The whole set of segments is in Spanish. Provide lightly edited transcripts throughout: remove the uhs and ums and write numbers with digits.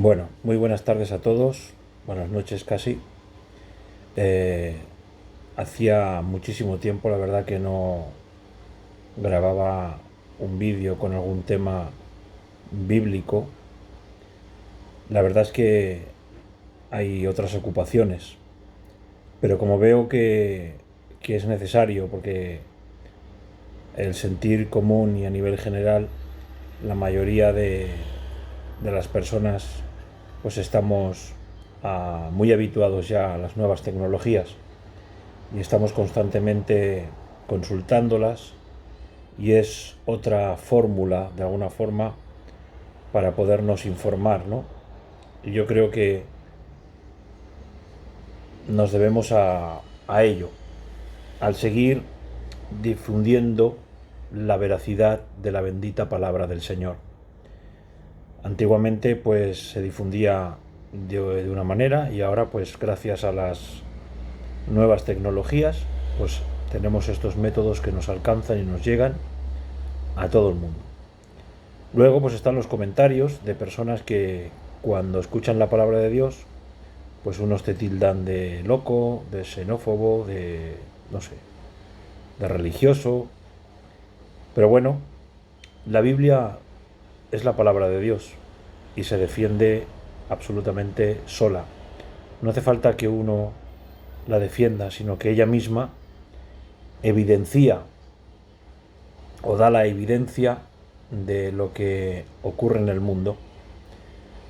Bueno, muy buenas tardes a todos, buenas noches casi. Eh, Hacía muchísimo tiempo, la verdad, que no grababa un vídeo con algún tema bíblico. La verdad es que hay otras ocupaciones, pero como veo que es necesario, porque el sentir común y a nivel general, la mayoría de las personas pues estamos muy habituados ya a las nuevas tecnologías y estamos constantemente consultándolas, y es otra fórmula de alguna forma para podernos informar, ¿no? Y yo creo que nos debemos a ello, al seguir difundiendo la veracidad de la bendita palabra del Señor. Antiguamente pues se difundía de una manera, y ahora pues gracias a las nuevas tecnologías pues tenemos estos métodos que nos alcanzan y nos llegan a todo el mundo. Luego pues están los comentarios de personas que cuando escuchan la palabra de Dios pues unos te tildan de loco, de xenófobo, de no sé, de religioso. Pero bueno, la Biblia es la palabra de Dios y se defiende absolutamente sola. No hace falta que uno la defienda, sino que ella misma evidencia o da la evidencia de lo que ocurre en el mundo.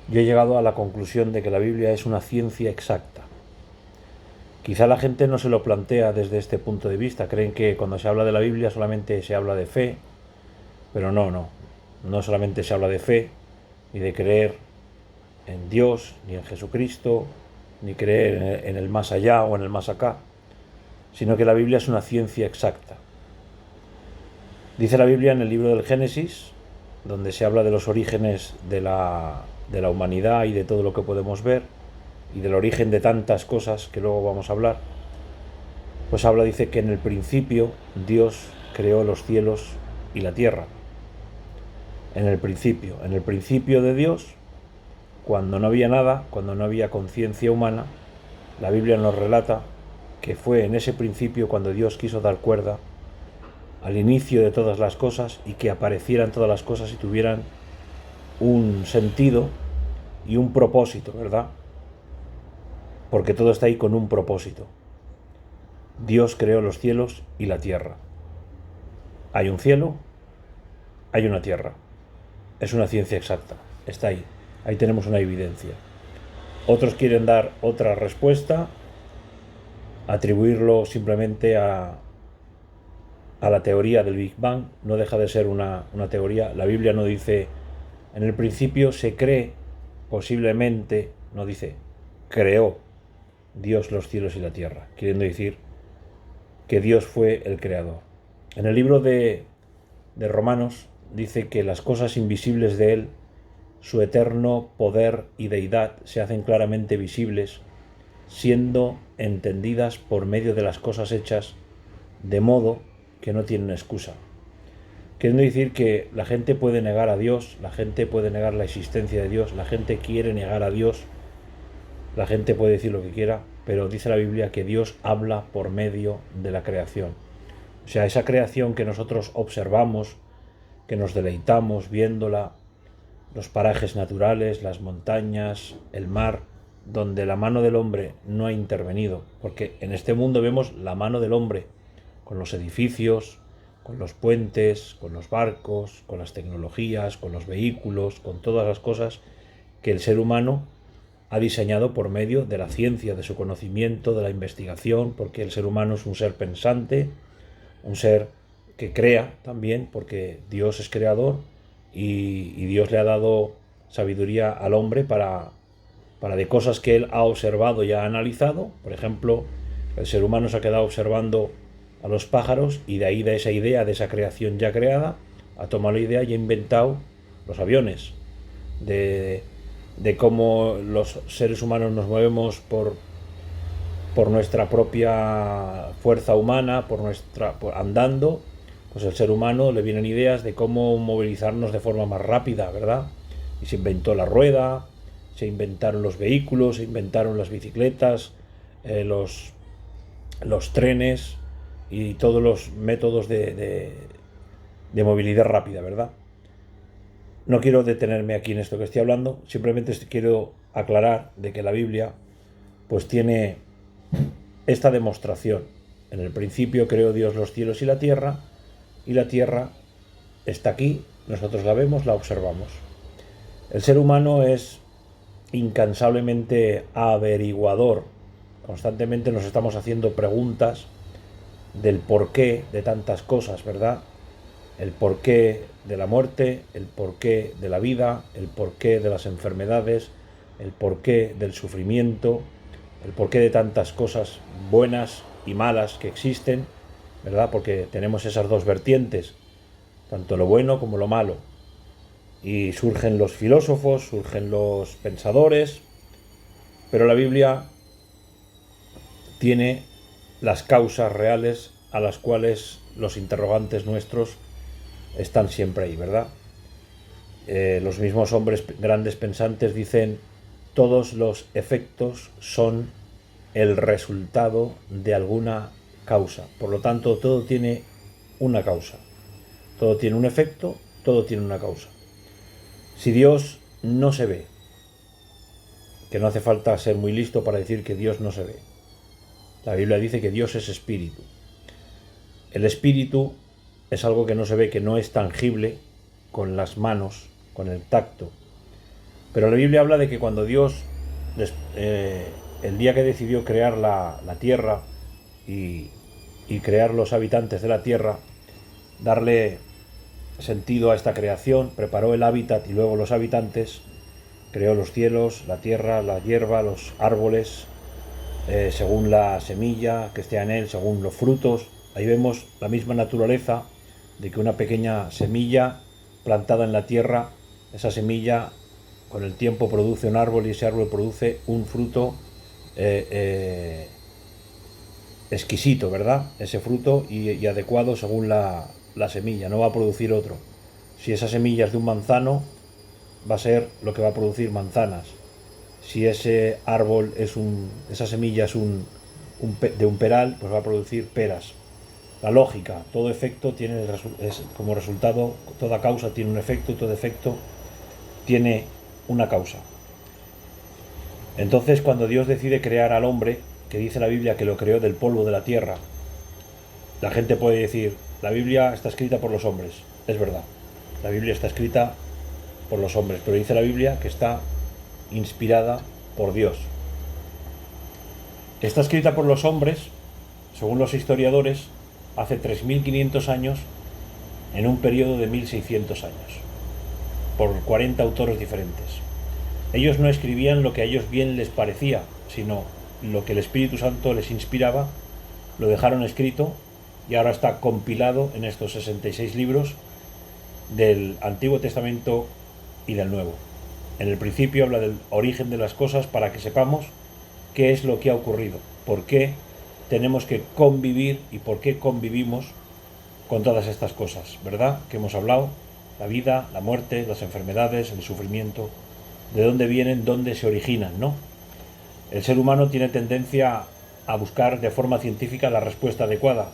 Yo he llegado a la conclusión de que la Biblia es una ciencia exacta. Quizá la gente no se lo plantea desde este punto de vista. Creen que cuando se habla de la Biblia solamente se habla de fe, pero no solamente se habla de fe, ni de creer en Dios, ni en Jesucristo, ni creer en el más allá o en el más acá, sino que la Biblia es una ciencia exacta. Dice la Biblia en el libro del Génesis, donde se habla de los orígenes de la humanidad y de todo lo que podemos ver, y del origen de tantas cosas que luego vamos a hablar, pues dice que en el principio Dios creó los cielos y la tierra. En el principio de Dios, cuando no había nada, cuando no había conciencia humana, la Biblia nos relata que fue en ese principio cuando Dios quiso dar cuerda al inicio de todas las cosas, y que aparecieran todas las cosas y tuvieran un sentido y un propósito, ¿verdad? Porque todo está ahí con un propósito. Dios creó los cielos y la tierra. Hay un cielo, hay una tierra. Es una ciencia exacta, está ahí. Ahí tenemos una evidencia. Otros quieren dar otra respuesta, atribuirlo simplemente a la teoría del Big Bang. No deja de ser una teoría. La Biblia no dice en el principio se cree, posiblemente, no dice creó Dios los cielos y la tierra, queriendo decir que Dios fue el creador. En el libro de Romanos dice que las cosas invisibles de Él, su eterno poder y deidad, se hacen claramente visibles, siendo entendidas por medio de las cosas hechas, de modo que no tienen excusa. Queriendo decir que la gente puede negar a Dios, la gente puede negar la existencia de Dios, la gente quiere negar a Dios, la gente puede decir lo que quiera, pero dice la Biblia que Dios habla por medio de la creación. O sea, esa creación que nosotros observamos, que nos deleitamos viéndola, los parajes naturales, las montañas, el mar, donde la mano del hombre no ha intervenido, porque en este mundo vemos la mano del hombre, con los edificios, con los puentes, con los barcos, con las tecnologías, con los vehículos, con todas las cosas que el ser humano ha diseñado por medio de la ciencia, de su conocimiento, de la investigación, porque el ser humano es un ser pensante, un ser que crea también, porque Dios es creador, y Dios le ha dado sabiduría al hombre para de cosas que él ha observado y ha analizado. Por ejemplo, el ser humano se ha quedado observando a los pájaros, y de ahí, de esa idea, de esa creación ya creada, ha tomado la idea y ha inventado los aviones, de cómo los seres humanos nos movemos por nuestra propia fuerza humana, andando. Pues el ser humano le vienen ideas de cómo movilizarnos de forma más rápida, ¿verdad? Y se inventó la rueda, se inventaron los vehículos, se inventaron las bicicletas, los trenes y todos los métodos de movilidad rápida, ¿verdad? No quiero detenerme aquí en esto que estoy hablando, simplemente quiero aclarar de que la Biblia pues tiene esta demostración. En el principio creó Dios los cielos y la tierra está aquí, nosotros la vemos, la observamos. El ser humano es incansablemente averiguador, constantemente nos estamos haciendo preguntas del porqué de tantas cosas, ¿verdad? El porqué de la muerte, el porqué de la vida, el porqué de las enfermedades, el porqué del sufrimiento, el porqué de tantas cosas buenas y malas que existen, ¿verdad? Porque tenemos esas dos vertientes, tanto lo bueno como lo malo. Y surgen los filósofos, surgen los pensadores, pero la Biblia tiene las causas reales a las cuales los interrogantes nuestros están siempre ahí, ¿verdad? Los mismos hombres grandes pensantes dicen: todos los efectos son el resultado de alguna causa. Por lo tanto, todo tiene una causa. Todo tiene un efecto, todo tiene una causa. Si Dios no se ve, que no hace falta ser muy listo para decir que Dios no se ve. La Biblia dice que Dios es espíritu. El espíritu es algo que no se ve, que no es tangible con las manos, con el tacto. Pero la Biblia habla de que cuando Dios, el día que decidió crear la tierra y crear los habitantes de la tierra, darle sentido a esta creación, preparó el hábitat y luego los habitantes, creó los cielos, la tierra, la hierba, los árboles, según la semilla que esté en él, según los frutos. Ahí vemos la misma naturaleza de que una pequeña semilla plantada en la tierra, esa semilla con el tiempo produce un árbol y ese árbol produce un fruto exquisito, ¿verdad? Ese fruto y adecuado según la semilla, no va a producir otro. Si esa semilla es de un manzano, va a ser lo que va a producir manzanas. Si ese árbol esa semilla es de un peral, pues va a producir peras. La lógica, todo efecto tiene como resultado, toda causa tiene un efecto, todo efecto tiene una causa. Entonces, cuando Dios decide crear al hombre, que dice la Biblia que lo creó del polvo de la tierra, la gente puede decir: la Biblia está escrita por los hombres. Es verdad, la Biblia está escrita por los hombres, pero dice la Biblia que está inspirada por Dios. Está escrita por los hombres, según los historiadores, hace 3.500 años, en un periodo de 1.600 años, por 40 autores diferentes. Ellos no escribían lo que a ellos bien les parecía, sino lo que el Espíritu Santo les inspiraba, lo dejaron escrito y ahora está compilado en estos 66 libros del Antiguo Testamento y del Nuevo. En el principio habla del origen de las cosas para que sepamos qué es lo que ha ocurrido, por qué tenemos que convivir y por qué convivimos con todas estas cosas, ¿verdad? Que hemos hablado: la vida, la muerte, las enfermedades, el sufrimiento, de dónde vienen, dónde se originan, ¿no? El ser humano tiene tendencia a buscar de forma científica la respuesta adecuada,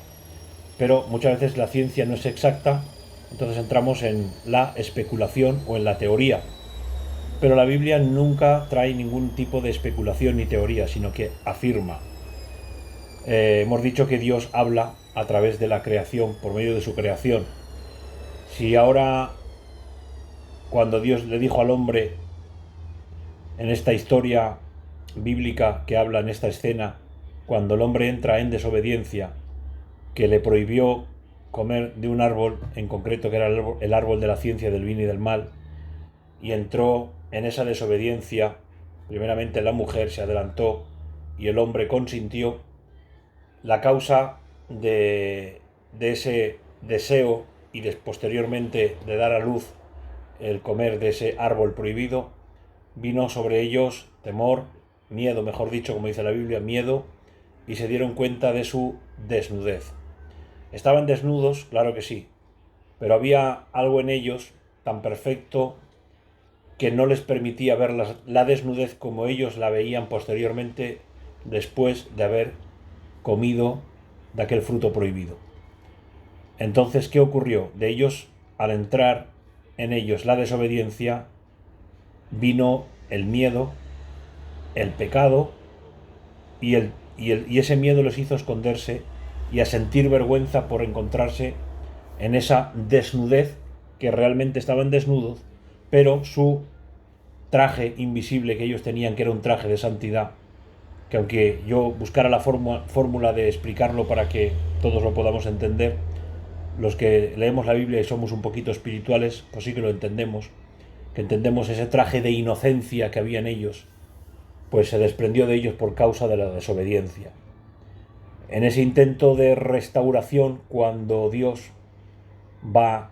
pero muchas veces la ciencia no es exacta, entonces entramos en la especulación o en la teoría. Pero la Biblia nunca trae ningún tipo de especulación ni teoría, sino que afirma. Hemos dicho que Dios habla a través de la creación, por medio de su creación. Si ahora, cuando Dios le dijo al hombre, en esta historia bíblica que habla en esta escena, cuando el hombre entra en desobediencia, que le prohibió comer de un árbol, en concreto que era el árbol de la ciencia del bien y del mal, y entró en esa desobediencia, primeramente la mujer se adelantó y el hombre consintió, la causa de ese deseo y posteriormente de dar a luz el comer de ese árbol prohibido, vino sobre ellos temor, miedo, mejor dicho, como dice la Biblia, miedo, y se dieron cuenta de su desnudez. ¿Estaban desnudos? Claro que sí, pero había algo en ellos tan perfecto que no les permitía ver la desnudez como ellos la veían posteriormente después de haber comido de aquel fruto prohibido. Entonces, ¿qué ocurrió? De ellos, al entrar en ellos la desobediencia, vino el miedo, el pecado, y ese miedo les hizo esconderse y a sentir vergüenza por encontrarse en esa desnudez, que realmente estaban desnudos, pero su traje invisible que ellos tenían, que era un traje de santidad, que aunque yo buscara la fórmula de explicarlo para que todos lo podamos entender, los que leemos la Biblia y somos un poquito espirituales, pues sí que lo entendemos, que entendemos ese traje de inocencia que había en ellos, pues se desprendió de ellos por causa de la desobediencia. En ese intento de restauración, cuando Dios va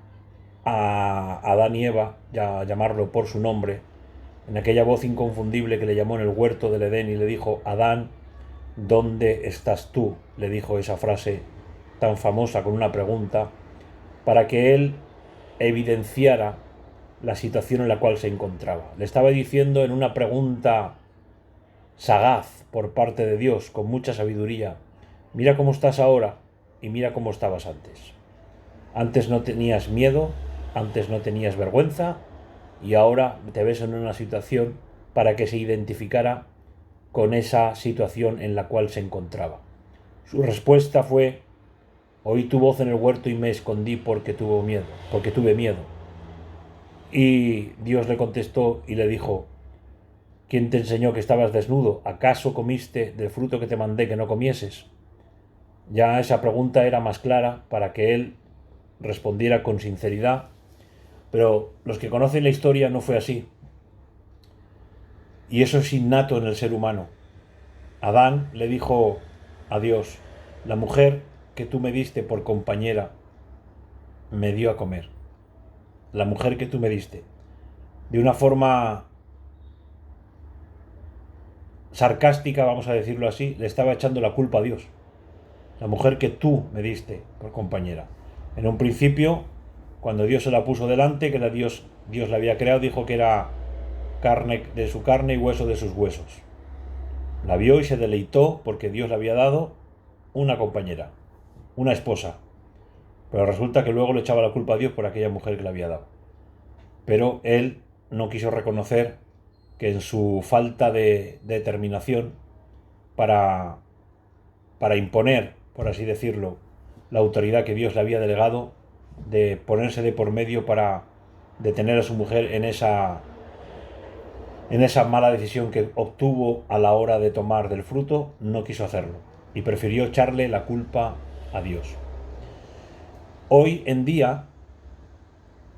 a Adán y Eva, ya a llamarlo por su nombre, en aquella voz inconfundible que le llamó en el huerto del Edén y le dijo: Adán, ¿dónde estás tú? Le dijo esa frase tan famosa con una pregunta, para que él evidenciara la situación en la cual se encontraba. Le estaba diciendo en una pregunta sagaz por parte de Dios, con mucha sabiduría: mira cómo estás ahora y mira cómo estabas antes. Antes no tenías miedo, antes no tenías vergüenza, y ahora te ves en una situación para que se identificara con esa situación en la cual se encontraba. Su respuesta fue: oí tu voz en el huerto y me escondí porque tuve miedo. Y Dios le contestó y le dijo: ¿quién te enseñó que estabas desnudo? ¿Acaso comiste del fruto que te mandé que no comieses? Ya esa pregunta era más clara para que él respondiera con sinceridad, pero los que conocen la historia no fue así. Y eso es innato en el ser humano. Adán le dijo a Dios: la mujer que tú me diste por compañera me dio a comer. La mujer que tú me diste. De una forma sarcástica, vamos a decirlo así, le estaba echando la culpa a Dios. La mujer que tú me diste por compañera. En un principio, cuando Dios se la puso delante, que Dios la había creado, dijo que era carne de su carne y hueso de sus huesos. La vio y se deleitó porque Dios le había dado una compañera, una esposa. Pero resulta que luego le echaba la culpa a Dios por aquella mujer que le había dado. Pero él no quiso reconocer que en su falta de determinación para imponer, por así decirlo, la autoridad que Dios le había delegado, de ponerse de por medio para detener a su mujer en esa mala decisión que obtuvo a la hora de tomar del fruto, no quiso hacerlo y prefirió echarle la culpa a Dios. Hoy en día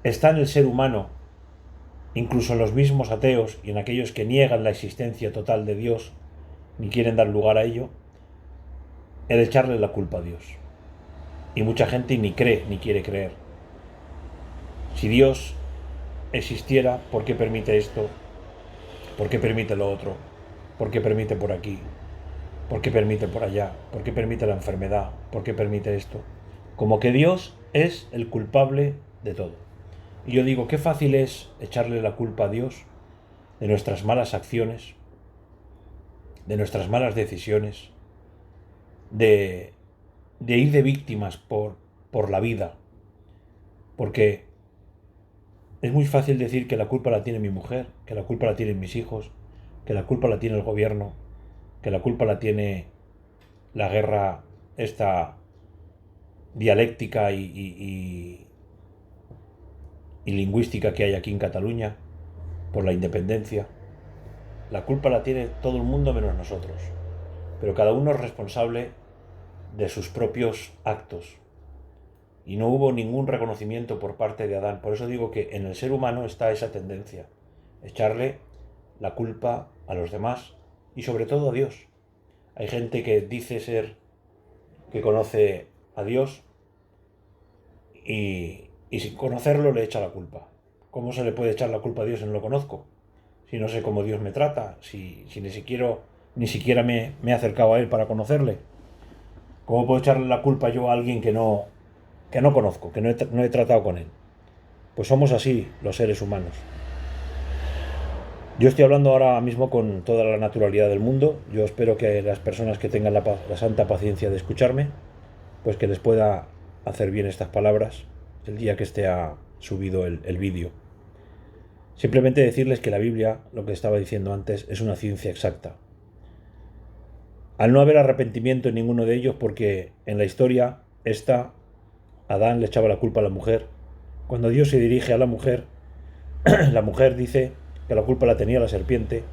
está en el ser humano, incluso en los mismos ateos y en aquellos que niegan la existencia total de Dios ni quieren dar lugar a ello, el echarle la culpa a Dios. Y mucha gente ni cree ni quiere creer. Si Dios existiera, ¿por qué permite esto? ¿Por qué permite lo otro? ¿Por qué permite por aquí? ¿Por qué permite por allá? ¿Por qué permite la enfermedad? ¿Por qué permite esto? Como que Dios es el culpable de todo. Y yo digo, qué fácil es echarle la culpa a Dios de nuestras malas acciones, de nuestras malas decisiones, de ir de víctimas por la vida. Porque es muy fácil decir que la culpa la tiene mi mujer, que la culpa la tienen mis hijos, que la culpa la tiene el gobierno, que la culpa la tiene la guerra esta dialéctica y lingüística que hay aquí en Cataluña por la independencia. La culpa la tiene todo el mundo menos nosotros, pero cada uno es responsable de sus propios actos. Y no hubo ningún reconocimiento por parte de Adán. Por eso digo que en el ser humano está esa tendencia, echarle la culpa a los demás y sobre todo a Dios. Hay gente que dice que conoce a Dios y sin conocerlo le echa la culpa. ¿Cómo se le puede echar la culpa a Dios si no lo conozco? Si no sé cómo Dios me trata, si ni siquiera me he acercado a Él para conocerle. ¿Cómo puedo echarle la culpa yo a alguien que no conozco, que no he tratado con Él? Pues somos así los seres humanos. Yo estoy hablando ahora mismo con toda la naturalidad del mundo. Yo espero que las personas que tengan la santa paciencia de escucharme, pues que les pueda hacer bien estas palabras el día que esté subido el vídeo. Simplemente decirles que la Biblia, lo que estaba diciendo antes, es una ciencia exacta. Al no haber arrepentimiento en ninguno de ellos, porque en la historia Adán le echaba la culpa a la mujer. Cuando Dios se dirige a la mujer, la mujer dice que la culpa la tenía la serpiente,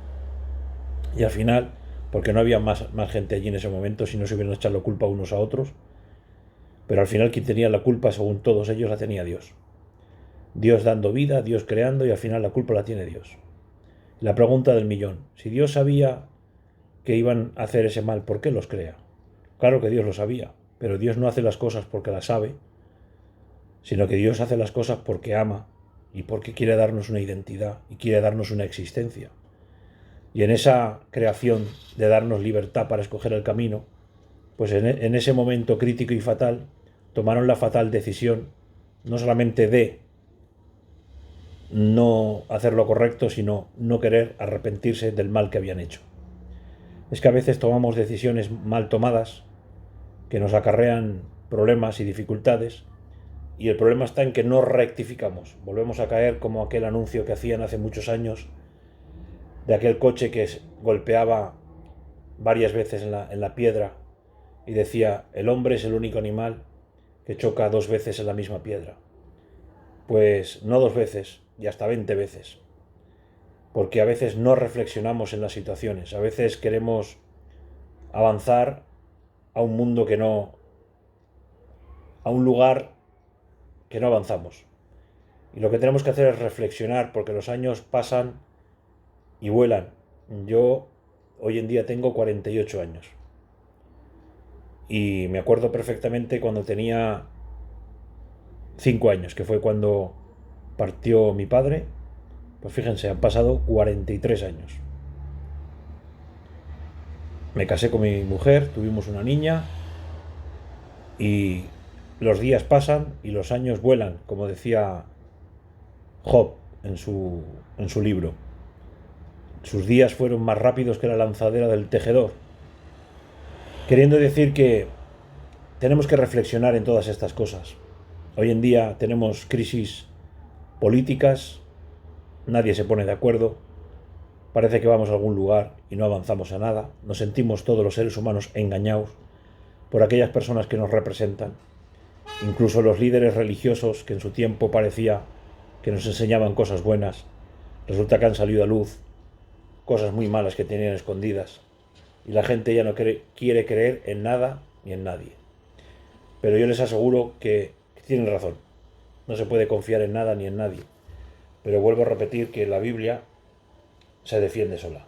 y al final, porque no había más gente allí en ese momento, si no se hubieran echado la culpa unos a otros, pero al final quien tenía la culpa, según todos ellos, la tenía Dios. Dios dando vida, Dios creando, y al final la culpa la tiene Dios. La pregunta del millón: si Dios sabía que iban a hacer ese mal, ¿por qué los crea? Claro que Dios lo sabía, pero Dios no hace las cosas porque las sabe, sino que Dios hace las cosas porque ama y porque quiere darnos una identidad y quiere darnos una existencia. Y en esa creación de darnos libertad para escoger el camino, pues en ese momento crítico y fatal, tomaron la fatal decisión no solamente de no hacer lo correcto, sino no querer arrepentirse del mal que habían hecho. Es que a veces tomamos decisiones mal tomadas que nos acarrean problemas y dificultades, y el problema está en que no rectificamos. Volvemos a caer como aquel anuncio que hacían hace muchos años de aquel coche que golpeaba varias veces en la piedra y decía: el hombre es el único animal que choca 2 veces en la misma piedra. Pues no 2 veces, y hasta 20 veces. Porque a veces no reflexionamos en las situaciones. A veces queremos avanzar a un mundo que no, a un lugar que no avanzamos. Y lo que tenemos que hacer es reflexionar, porque los años pasan y vuelan. Yo hoy en día tengo 48 años. Y me acuerdo perfectamente cuando tenía 5 años, que fue cuando partió mi padre. Pues fíjense, han pasado 43 años. Me casé con mi mujer, tuvimos una niña, y los días pasan y los años vuelan, como decía Job en su libro. Sus días fueron más rápidos que la lanzadera del tejedor. Queriendo decir que tenemos que reflexionar en todas estas cosas. Hoy en día tenemos crisis políticas, nadie se pone de acuerdo, parece que vamos a algún lugar y no avanzamos a nada, nos sentimos todos los seres humanos engañados por aquellas personas que nos representan, incluso los líderes religiosos que en su tiempo parecía que nos enseñaban cosas buenas, resulta que han salido a luz cosas muy malas que tenían escondidas, y la gente ya no quiere creer en nada ni en nadie. Pero yo les aseguro que tienen razón, no se puede confiar en nada ni en nadie. Pero vuelvo a repetir que la Biblia se defiende sola.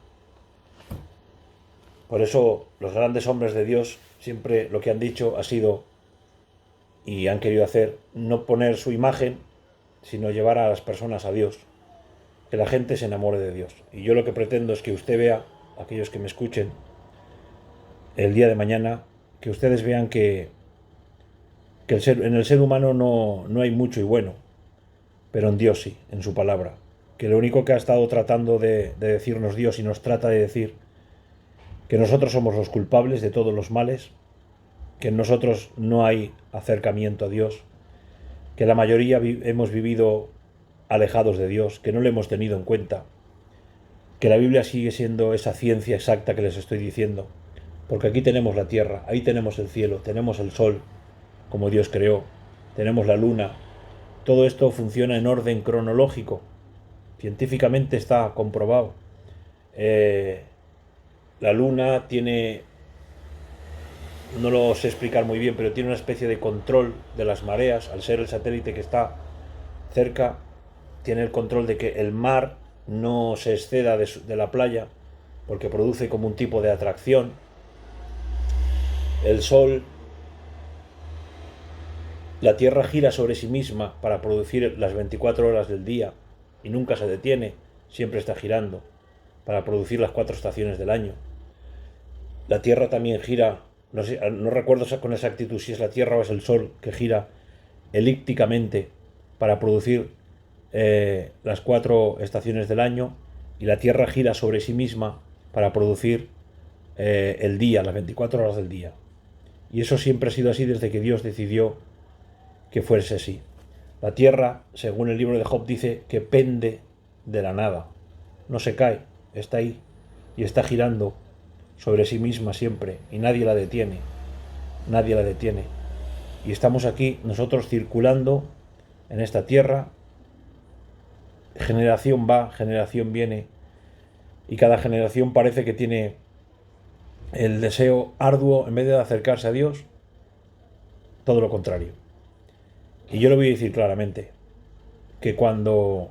Por eso los grandes hombres de Dios siempre lo que han dicho ha sido, y han querido hacer, no poner su imagen, sino llevar a las personas a Dios, que la gente se enamore de Dios. Y yo lo que pretendo es que usted vea, aquellos que me escuchen, el día de mañana, que ustedes vean que en el ser humano no hay mucho y bueno, pero en Dios sí, en su palabra. Que lo único que ha estado tratando de decirnos Dios, y nos trata de decir, que nosotros somos los culpables de todos los males, que en nosotros no hay acercamiento a Dios, que la mayoría hemos vivido alejados de Dios, que no le hemos tenido en cuenta, que la Biblia sigue siendo esa ciencia exacta que les estoy diciendo, porque aquí tenemos la tierra, ahí tenemos el cielo, tenemos el sol, como Dios creó, tenemos la luna. Todo esto funciona en orden cronológico, científicamente está comprobado. La luna tiene, no lo sé explicar muy bien, pero tiene una especie de control de las mareas. Al ser el satélite que está cerca, tiene el control de que el mar no se exceda de la playa, porque produce como un tipo de atracción. El sol, la Tierra gira sobre sí misma para producir las 24 horas del día y nunca se detiene, siempre está girando para producir las 4 estaciones del año. La Tierra también gira, no recuerdo con exactitud si es la Tierra o es el Sol, que gira elípticamente para producir las 4 estaciones del año, y la Tierra gira sobre sí misma para producir el día, las 24 horas del día. Y eso siempre ha sido así desde que Dios decidió que fuese así. La Tierra, según el libro de Job, dice que pende de la nada. No se cae, está ahí y está girando sobre sí misma siempre y nadie la detiene. Nadie la detiene. Y estamos aquí nosotros circulando en esta Tierra. Generación va, generación viene y cada generación parece que tiene el deseo arduo, en vez de acercarse a Dios, todo lo contrario. Y yo lo voy a decir claramente, que cuando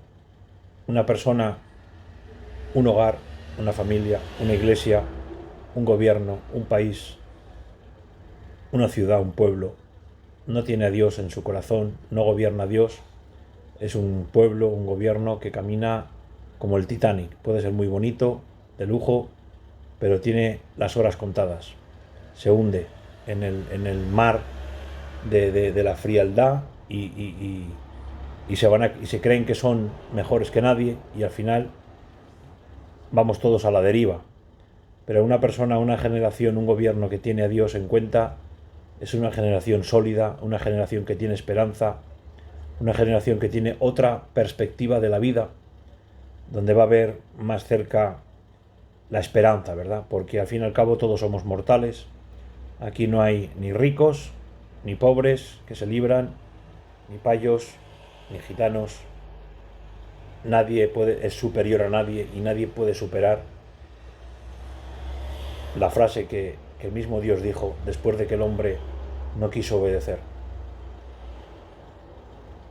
una persona, un hogar, una familia, una iglesia, un gobierno, un país, una ciudad, un pueblo, no tiene a Dios en su corazón, no gobierna a Dios, es un pueblo, un gobierno que camina como el Titanic. Puede ser muy bonito, de lujo, pero tiene las horas contadas. Se hunde en el mar de la frialdad y se creen que son mejores que nadie y al final vamos todos a la deriva. Pero una persona, una generación, un gobierno que tiene a Dios en cuenta es una generación sólida, una generación que tiene esperanza, una generación que tiene otra perspectiva de la vida, donde va a ver más cerca la esperanza, ¿verdad? Porque al fin y al cabo todos somos mortales. Aquí no hay ni ricos, ni pobres que se libran, ni payos, ni gitanos. Nadie es superior a nadie y nadie puede superar la frase que el mismo Dios dijo después de que el hombre no quiso obedecer.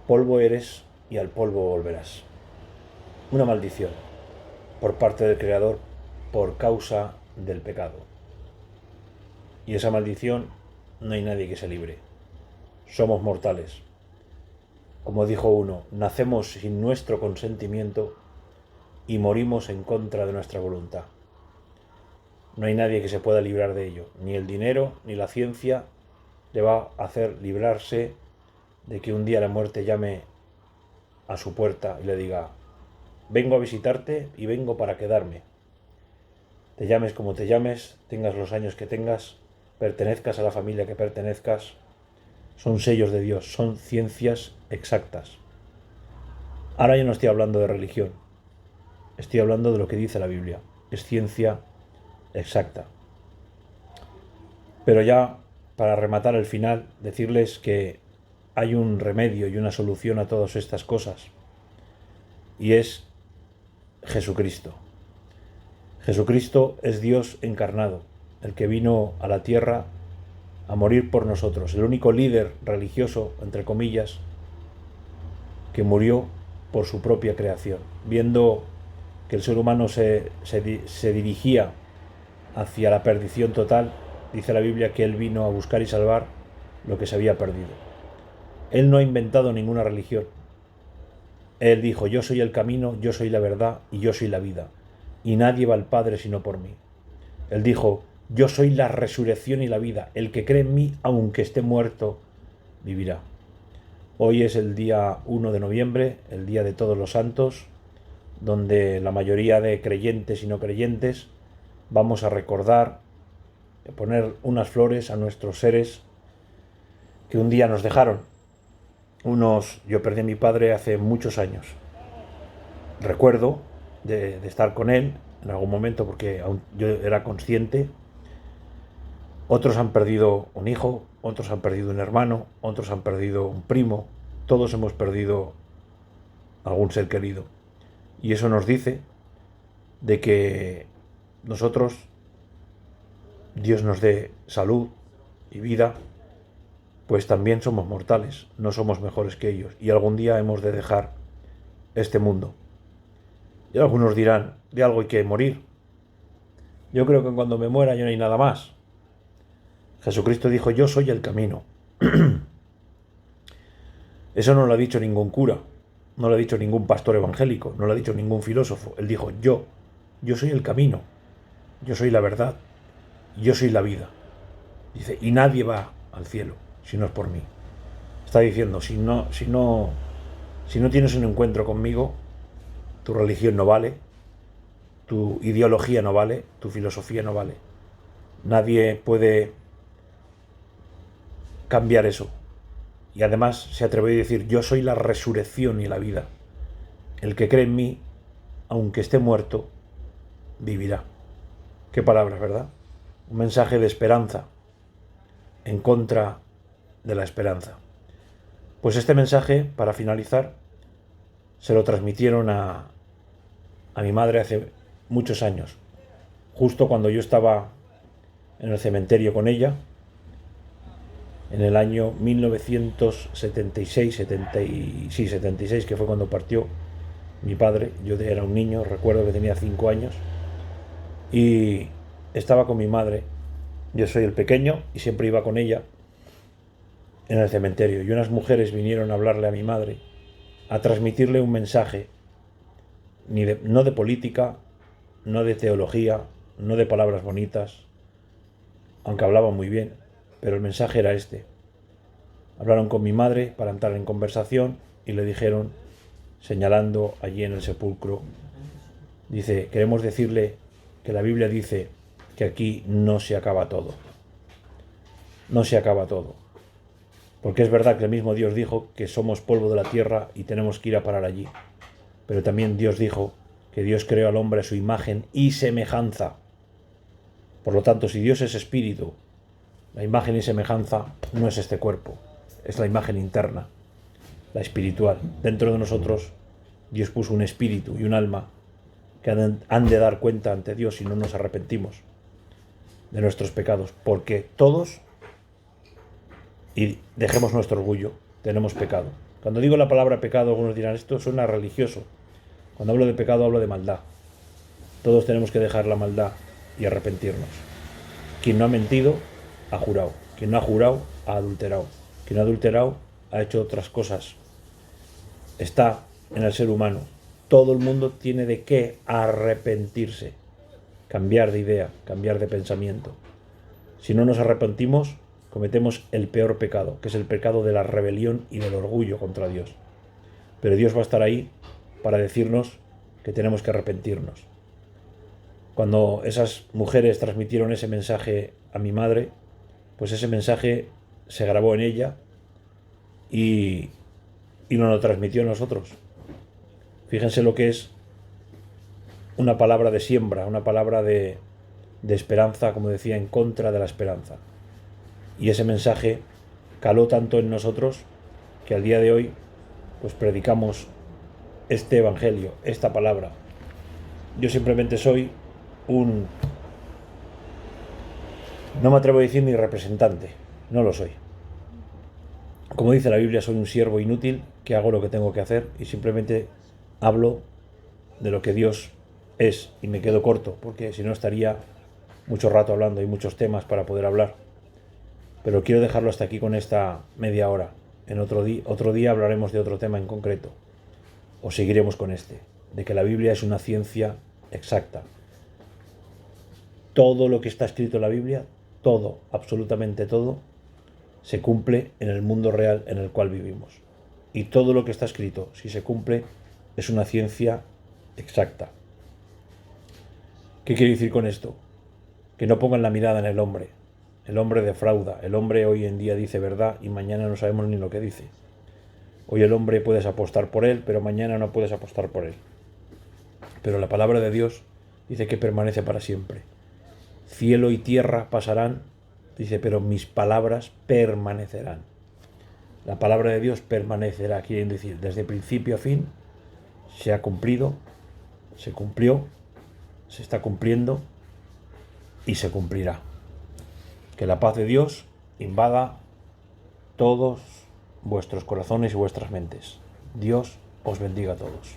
Polvo eres y al polvo volverás. Una maldición por parte del Creador por causa del pecado. Y esa maldición no hay nadie que se libre. Somos mortales. Como dijo uno, nacemos sin nuestro consentimiento y morimos en contra de nuestra voluntad. No hay nadie que se pueda librar de ello. Ni el dinero ni la ciencia le va a hacer librarse de que un día la muerte llame a su puerta y le diga: vengo a visitarte y vengo para quedarme. Te llames como te llames, tengas los años que tengas, pertenezcas a la familia que pertenezcas, son sellos de Dios, son ciencias exactas. Ahora yo no estoy hablando de religión, estoy hablando de lo que dice la Biblia, es ciencia exacta. Pero ya, para rematar el final, decirles que hay un remedio y una solución a todas estas cosas, y es Jesucristo. Jesucristo es Dios encarnado, el que vino a la tierra a morir por nosotros, el único líder religioso, entre comillas, que murió por su propia creación, viendo que el ser humano se dirigía hacia la perdición total. Dice la Biblia que Él vino a buscar y salvar lo que se había perdido. Él no ha inventado ninguna religión. Él dijo: yo soy el camino, yo soy la verdad y yo soy la vida, y nadie va al Padre sino por mí. Él dijo: yo soy la resurrección y la vida, el que cree en mí, aunque esté muerto, vivirá. Hoy es el día 1 de noviembre, el día de todos los santos, donde la mayoría de creyentes y no creyentes vamos a recordar, a poner unas flores a nuestros seres que un día nos dejaron. Yo perdí a mi padre hace muchos años. Recuerdo de estar con él en algún momento porque aún yo era consciente. Otros han perdido un hijo, otros han perdido un hermano, otros han perdido un primo. Todos hemos perdido algún ser querido. Y eso nos dice de que nosotros, Dios nos dé salud y vida, pues también somos mortales, no somos mejores que ellos. Y algún día hemos de dejar este mundo. Y algunos dirán: de algo hay que morir. Yo creo que cuando me muera ya no hay nada más. Jesucristo dijo: yo soy el camino. Eso no lo ha dicho ningún cura, no lo ha dicho ningún pastor evangélico, no lo ha dicho ningún filósofo. Él dijo: yo soy el camino, yo soy la verdad, yo soy la vida. Dice: y nadie va al cielo si no es por mí. Está diciendo: si no tienes un encuentro conmigo, tu religión no vale, tu ideología no vale, tu filosofía no vale. Nadie puede cambiar eso. Y además se atrevió a decir, yo soy la resurrección y la vida. El que cree en mí, aunque esté muerto, vivirá. Qué palabras, ¿verdad? Un mensaje de esperanza en contra de la esperanza. Pues este mensaje, para finalizar, se lo transmitieron a mi madre hace muchos años, justo cuando yo estaba en el cementerio con ella, en el año 1976, 76, que fue cuando partió mi padre. Yo era un niño, recuerdo que tenía 5 años, y estaba con mi madre. Yo soy el pequeño y siempre iba con ella en el cementerio. Y unas mujeres vinieron a hablarle a mi madre, a transmitirle un mensaje, no de política, no de teología, no de palabras bonitas, aunque hablaban muy bien, pero el mensaje era este. Hablaron con mi madre para entrar en conversación y le dijeron, señalando allí en el sepulcro, dice, queremos decirle que la Biblia dice que aquí no se acaba todo. No se acaba todo. Porque es verdad que el mismo Dios dijo que somos polvo de la tierra y tenemos que ir a parar allí. Pero también Dios dijo que Dios creó al hombre a su imagen y semejanza. Por lo tanto, si Dios es espíritu, la imagen y semejanza no es este cuerpo, es la imagen interna, la espiritual. Dentro de nosotros, Dios puso un espíritu y un alma que han de dar cuenta ante Dios si no nos arrepentimos de nuestros pecados, porque todos, y dejemos nuestro orgullo, tenemos pecado. Cuando digo la palabra pecado, algunos dirán, esto suena religioso. Cuando hablo de pecado, hablo de maldad. Todos tenemos que dejar la maldad y arrepentirnos. Quien no ha mentido, ha jurado. Quien no ha jurado, ha adulterado. Quien ha adulterado, ha hecho otras cosas. Está en el ser humano. Todo el mundo tiene de qué arrepentirse. Cambiar de idea, cambiar de pensamiento. Si no nos arrepentimos, cometemos el peor pecado, que es el pecado de la rebelión y del orgullo contra Dios. Pero Dios va a estar ahí para decirnos que tenemos que arrepentirnos. Cuando esas mujeres transmitieron ese mensaje a mi madre, pues ese mensaje se grabó en ella y nos lo transmitió a nosotros. Fíjense lo que es una palabra de siembra, una palabra de esperanza, como decía, en contra de la esperanza. Y ese mensaje caló tanto en nosotros que al día de hoy pues predicamos este evangelio, esta palabra. Yo simplemente soy no me atrevo a decir ni representante, no lo soy. Como dice la Biblia, soy un siervo inútil que hago lo que tengo que hacer y simplemente hablo de lo que Dios es y me quedo corto, porque si no estaría mucho rato hablando, hay muchos temas para poder hablar. Pero quiero dejarlo hasta aquí con esta media hora. En otro día hablaremos de otro tema en concreto. O seguiremos con este, de que la Biblia es una ciencia exacta. Todo lo que está escrito en la Biblia, todo, absolutamente todo, se cumple en el mundo real en el cual vivimos. Y todo lo que está escrito, si se cumple, es una ciencia exacta. ¿Qué quiero decir con esto? Que no pongan la mirada en el hombre. El hombre defrauda. El hombre hoy en día dice verdad y mañana no sabemos ni lo que dice. Hoy el hombre puedes apostar por él, pero mañana no puedes apostar por él. Pero la palabra de Dios dice que permanece para siempre. Cielo y tierra pasarán, dice, pero mis palabras permanecerán. La palabra de Dios permanecerá, quieren decir, desde principio a fin, se ha cumplido, se cumplió, se está cumpliendo y se cumplirá. Que la paz de Dios invada todos vuestros corazones y vuestras mentes. Dios os bendiga a todos.